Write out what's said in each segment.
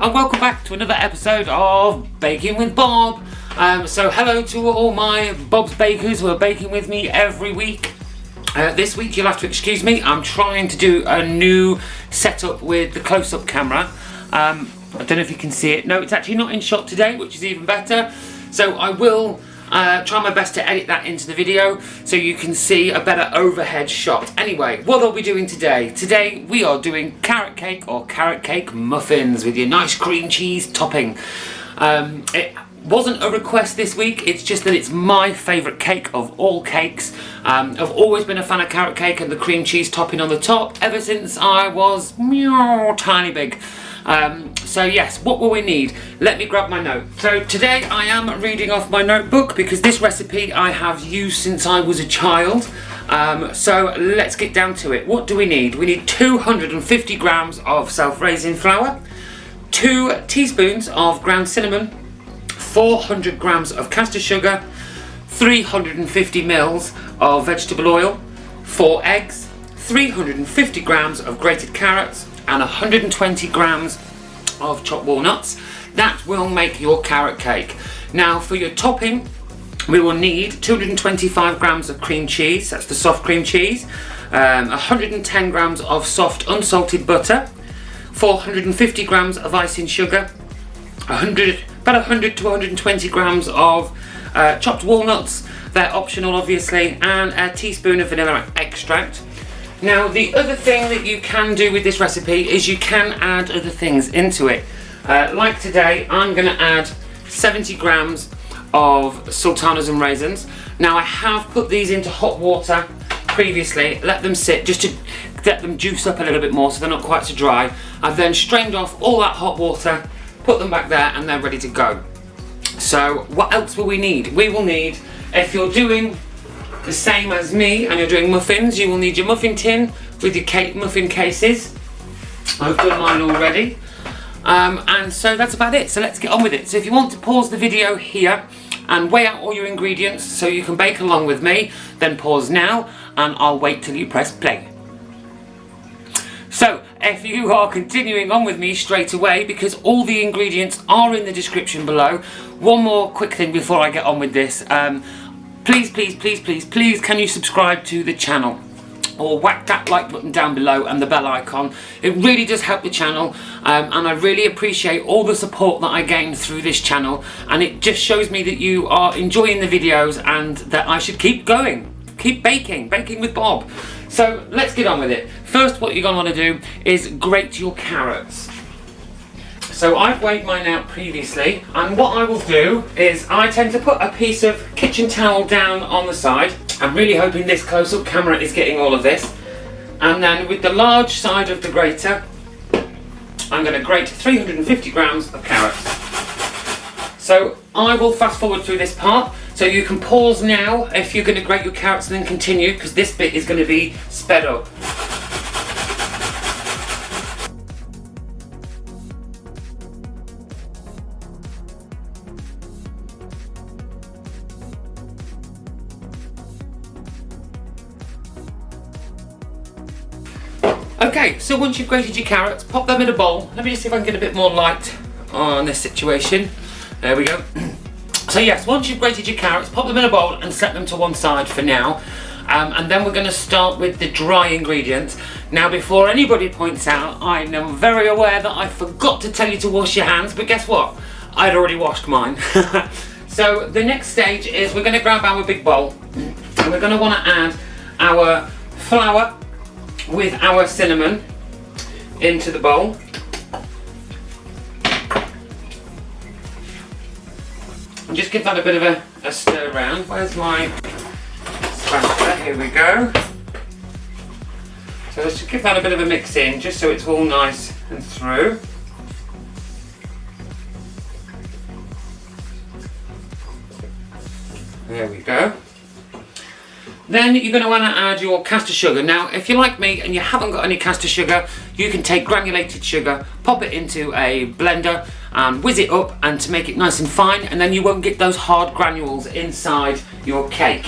and welcome back to another episode of Baking with Bob. So hello to all my Bob's Bakers who are baking with me every week. This week you'll have to excuse me, I'm trying to do a new setup with the close-up camera. I don't know if you can see it. No, it's actually not in shot today, which is even better. So I will try my best to edit that into the video so you can see a better overhead shot. Anyway, what are we doing today? Today we are doing carrot cake or carrot cake muffins with your nice cream cheese topping. It wasn't a request this week, it's just that it's my favourite cake of all cakes. I've always been a fan of carrot cake and the cream cheese topping on the top ever since I was tiny big. So yes, what will we need? Let me grab my note. So today I am reading off my notebook because this recipe I have used since I was a child. So let's get down to it. What do we need? We need 250 grams of self-raising flour, 2 teaspoons of ground cinnamon, 400 grams of caster sugar, 350 mils of vegetable oil, 4 eggs, 350 grams of grated carrots, and 120 grams of chopped walnuts. That will make your carrot cake. Now for your topping, we will need 225 grams of cream cheese, that's the soft cream cheese, 110 grams of soft unsalted butter, 450 grams of icing sugar, about 100 to 120 grams of chopped walnuts, they're optional obviously, and a teaspoon of vanilla extract. Now the other thing that you can do with this recipe is you can add other things into it. Like today, I'm going to add 70 grams of sultanas and raisins. Now I have put these into hot water previously, let them sit just to let them juice up a little bit more so they're not quite so dry. I've then strained off all that hot water, put them back there, and they're ready to go. So what else will we need? We will need, if you're doing the same as me and you're doing muffins, you will need your muffin tin with your cake muffin cases. I've done mine already. And so that's about it, so let's get on with it. So if you want to pause the video here and weigh out all your ingredients so you can bake along with me, then pause now and I'll wait till you press play. So if you are continuing on with me straight away, because all the ingredients are in the description below, one more quick thing before I get on with this. Please can you subscribe to the channel or whack that like button down below and the bell icon. It really does help the channel, and I really appreciate all the support that I gain through this channel, and it just shows me that you are enjoying the videos and that I should keep going, keep baking with Bob. So let's get on with it. First, what you're going to want to do is grate your carrots. So I've weighed mine out previously, and what I will do is I tend to put a piece of kitchen towel down on the side. I'm really hoping this close-up camera is getting all of this. And then with the large side of the grater, I'm going to grate 350 grams of carrots. So I will fast forward through this part, so you can pause now if you're going to grate your carrots and then continue, because this bit is going to be sped up. Okay, so once you've grated your carrots, pop them in a bowl. Let me just see if I can get a bit more light on this situation. There we go. So yes, once you've grated your carrots, pop them in a bowl and set them to one side for now. And then we're going to start with the dry ingredients. Now before anybody points out, I am very aware that I forgot to tell you to wash your hands, but guess what? I'd already washed mine. So the next stage is we're going to grab our big bowl and we're going to want to add our flour with our cinnamon into the bowl. And just give that a bit of a stir around. Where's my spatula? Here we go. So let's just give that a bit of a mix in, just so it's all nice and through. There we go. Then you're going to want to add your caster sugar. Now if you're like me and you haven't got any caster sugar, you can take granulated sugar, pop it into a blender and whiz it up and to make it nice and fine, and then you won't get those hard granules inside your cake.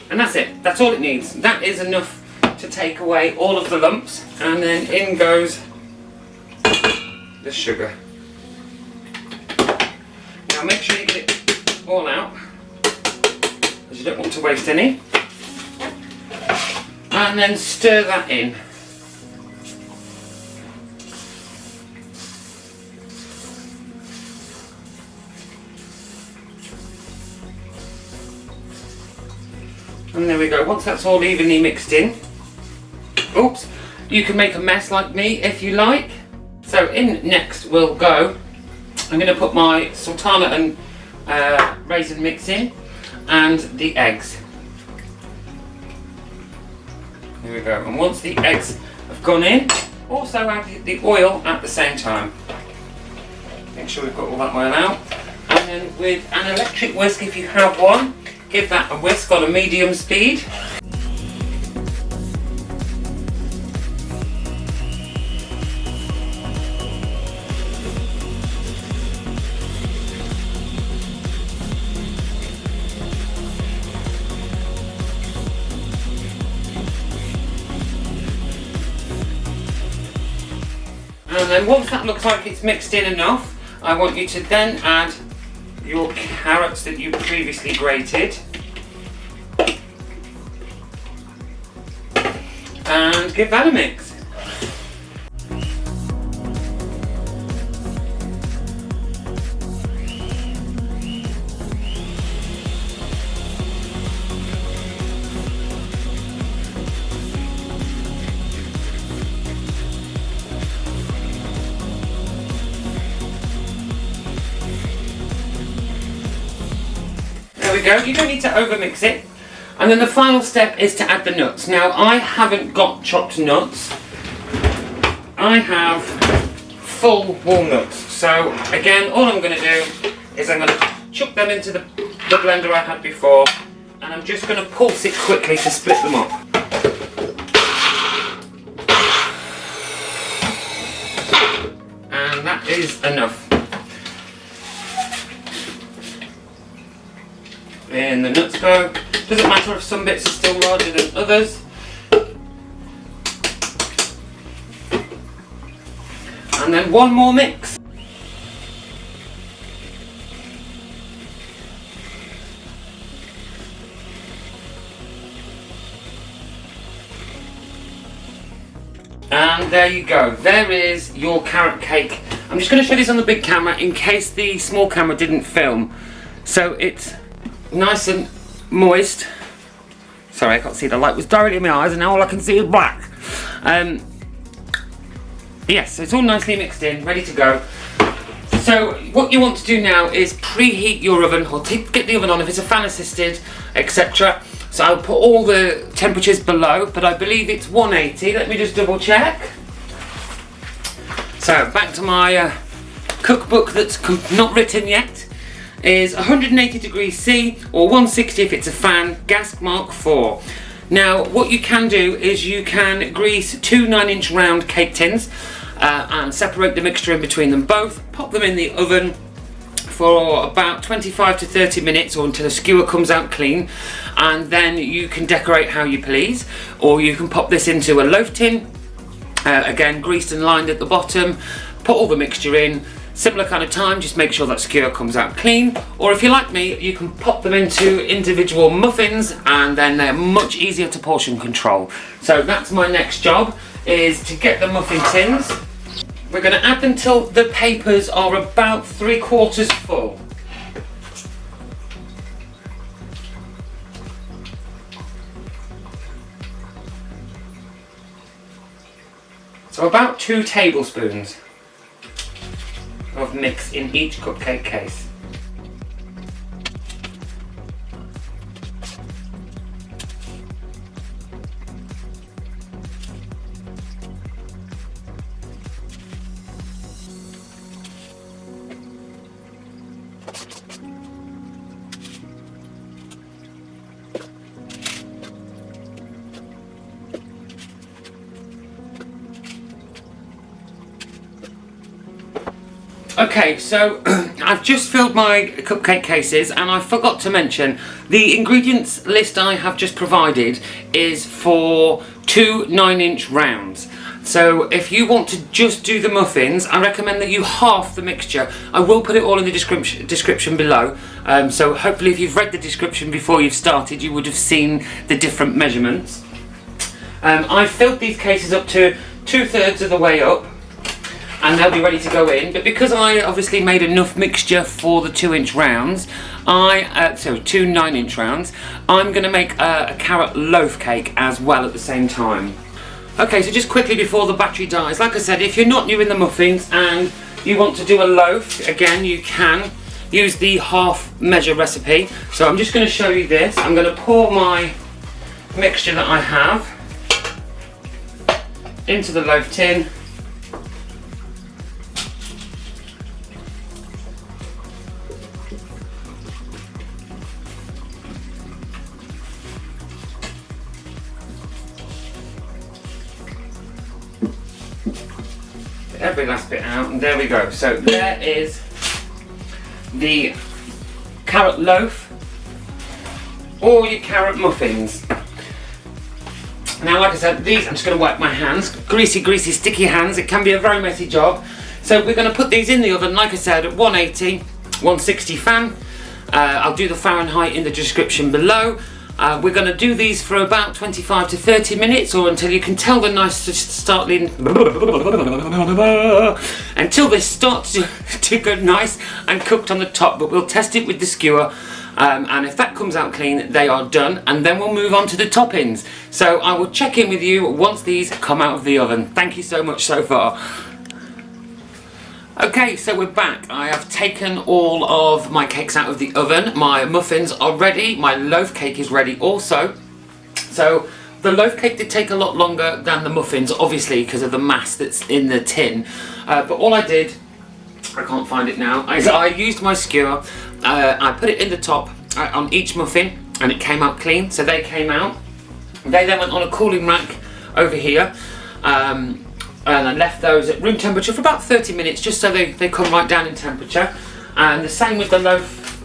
And that's it, that's all it needs. That is enough to take away all of the lumps, and then in goes the sugar. Now make sure you get it all out, because you don't want to waste any. And then stir that in. And there we go. Once that's all evenly mixed in, oops, you can make a mess like me if you like. So in next will go, I'm going to put my sultana and raisin mix in, and the eggs. There we go. And once the eggs have gone in, also add the oil at the same time. Make sure we've got all that oil out. And then with an electric whisk, if you have one, give that a whisk on a medium speed. And then once that looks like it's mixed in enough, I want you to then add your carrots that you previously grated, and give that a mix. There we go, you don't need to overmix it. And then the final step is to add the nuts. Now I haven't got chopped nuts, I have full walnuts. So again, all I'm going to do is I'm going to chuck them into the blender I had before, and I'm just going to pulse it quickly to split them up. And that is enough. In the nuts go. Doesn't matter if some bits are still larger than others. And then one more mix. And there you go. There is your carrot cake. I'm just going to show this on the big camera in case the small camera didn't film. So it's nice and moist. Sorry, I can't see, the light was directly in my eyes and now all I can see is black. Yes, so it's all nicely mixed in, ready to go. So what you want to do now is preheat your oven, or get the oven on if it's a fan assisted, etc. So I'll put all the temperatures below, but I believe it's 180. Let me just double check. So back to my cookbook that's not written yet. Is 180 degrees C or 160 if it's a fan, gas Mark 4. Now what you can do is you can grease 2 9-inch round cake tins and separate the mixture in between them both, pop them in the oven for about 25 to 30 minutes or until the skewer comes out clean, and then you can decorate how you please, or you can pop this into a loaf tin, again greased and lined at the bottom, put all the mixture in. Similar kind of time, just make sure that skewer comes out clean. Or if you're like me, you can pop them into individual muffins, and then they're much easier to portion control. So that's my next job, is to get the muffin tins. We're going to add them till the papers are about 3/4 full. So about 2 tablespoons of mix in each cupcake case. Okay, so I've just filled my cupcake cases, and I forgot to mention the ingredients list I have just provided is for 2 9-inch rounds. So if you want to just do the muffins, I recommend that you half the mixture. I will put it all in the description below. So hopefully if you've read the description before you've started, you would have seen the different measurements. I've filled these cases up to 2/3 of the way up, and they'll be ready to go in. But because I obviously made enough mixture for the 2-inch rounds, so 2 9-inch rounds, I'm going to make a carrot loaf cake as well at the same time. Okay, so just quickly before the battery dies, like I said, if you're not new in the muffins and you want to do a loaf, again, you can use the half measure recipe. So I'm just going to show you this. I'm going to pour my mixture that I have into the loaf tin. Every last bit out, and there we go. So there is the carrot loaf or your carrot muffins. Now, like I said, these, I'm just going to wipe my hands. Greasy, sticky hands. It can be a very messy job. So we're going to put these in the oven, like I said, at 180, 160 fan. I'll do the Fahrenheit in the description below. We're going to do these for about 25 to 30 minutes, or until you can tell the nice until they start to go nice and cooked on the top. But we'll test it with the skewer, and if that comes out clean, they are done, and then we'll move on to the toppings. So I will check in with you once these come out of the oven. Thank you so much so far. Okay, so we're back. I have taken all of my cakes out of the oven. My muffins are ready. My loaf cake is ready also. So the loaf cake did take a lot longer than the muffins, obviously, because of the mass that's in the tin. But all I did, I can't find it now, I used my skewer. I put it in the top on each muffin, and it came out clean. So they came out. They then went on a cooling rack over here. And I left those at room temperature for about 30 minutes, just so they come right down in temperature. And the same with the loaf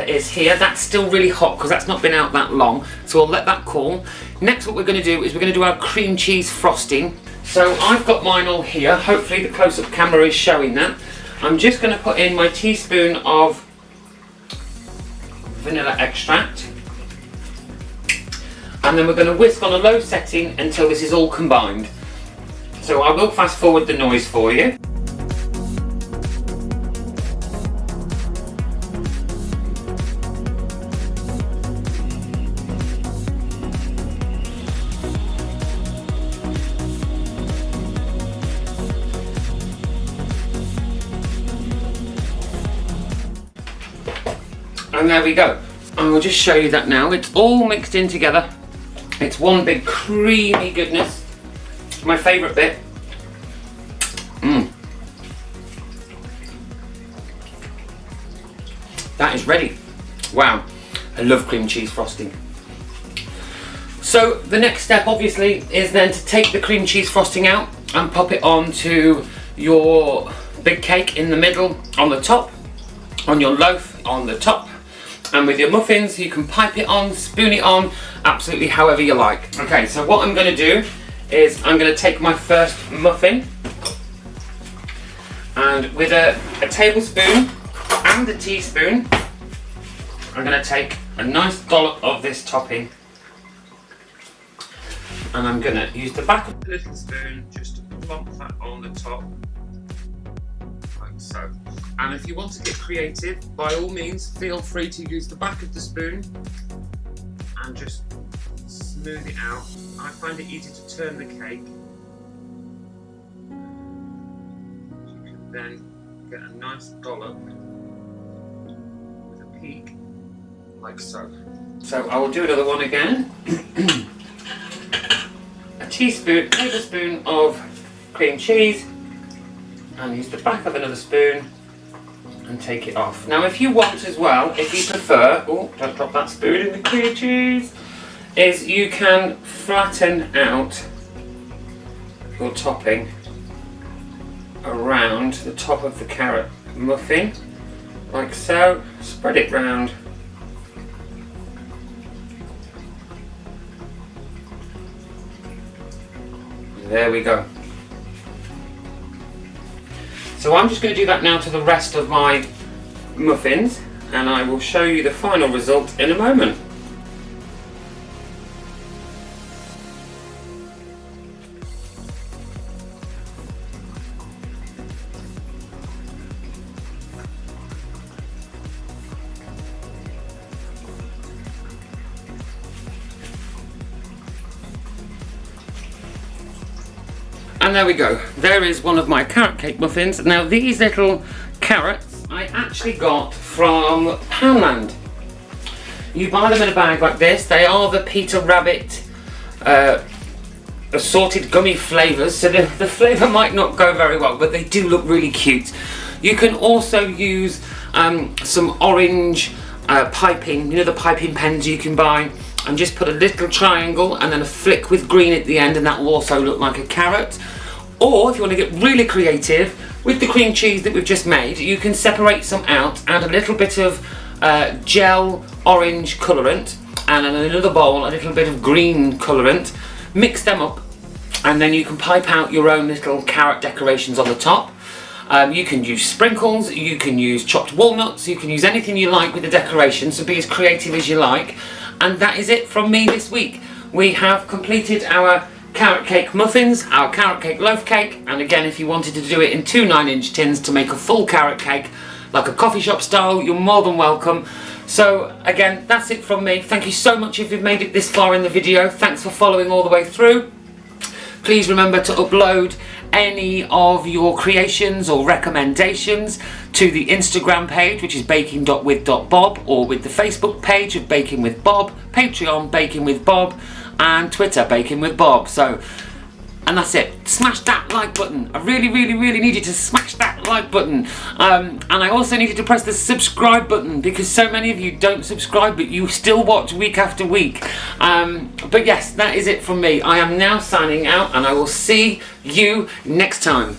is here. That's still really hot because that's not been out that long, so we'll let that cool. Next, what we're going to do is we're going to do our cream cheese frosting. So I've got mine all here. Hopefully the close-up camera is showing that. I'm just going to put in my teaspoon of vanilla extract, and then we're going to whisk on a low setting until this is all combined. So I will fast forward the noise for you. And there we go. I will just show you that now. It's all mixed in together. It's one big creamy goodness. My favourite bit. That is ready. Wow, I love cream cheese frosting. So the next step obviously is then to take the cream cheese frosting out and pop it onto your big cake in the middle, on the top, on your loaf on the top, and with your muffins you can pipe it on, spoon it on, absolutely however you like. Okay, so what I'm going to do is I'm going to take my first muffin, and with a tablespoon and a teaspoon, I'm going to take a nice dollop of this topping, and I'm going to use the back of the little spoon just to plump that on the top, like so. And if you want to get creative, by all means feel free to use the back of the spoon and just smooth it out. I find it easy to turn the cake. You can then get a nice dollop with a peak, like so. So I will do another one again. A tablespoon of cream cheese, and use the back of another spoon and take it off. Now if you want as well, if you prefer, oh, don't drop that spoon in the cream cheese, is you can flatten out your topping around the top of the carrot muffin, like so. Spread it round. There we go. So I'm just going to do that now to the rest of my muffins, and I will show you the final result in a moment. And there we go, there is one of my carrot cake muffins. Now these little carrots I actually got from Poundland. You buy them in a bag like this. They are the Peter Rabbit assorted gummy flavours, so the flavour might not go very well, but they do look really cute. You can also use some orange piping, you know, the piping pens you can buy, and just put a little triangle and then a flick with green at the end, and that will also look like a carrot. Or if you want to get really creative with the cream cheese that we've just made, you can separate some out, add a little bit of gel orange colourant, and in another bowl a little bit of green colourant, mix them up, and then you can pipe out your own little carrot decorations on the top. You can use sprinkles, you can use chopped walnuts, you can use anything you like with the decoration, so be as creative as you like. And that is it from me this week. We have completed our carrot cake muffins, our carrot cake loaf cake, and again, if you wanted to do it in 2 9-inch tins to make a full carrot cake, like a coffee shop style, you're more than welcome. So again, that's it from me. Thank you so much if you've made it this far in the video. Thanks for following all the way through. Please remember to upload any of your creations or recommendations to the Instagram page, which is baking.with.bob, or with the Facebook page of Baking with Bob, Patreon Baking with Bob, and Twitter Baking with Bob. So, and that's it. Smash that like button. I really need you to smash that like button. And I also need you to press the subscribe button, because so many of you don't subscribe, but you still watch week after week. But yes, that is it from me. I am now signing out, and I will see you next time.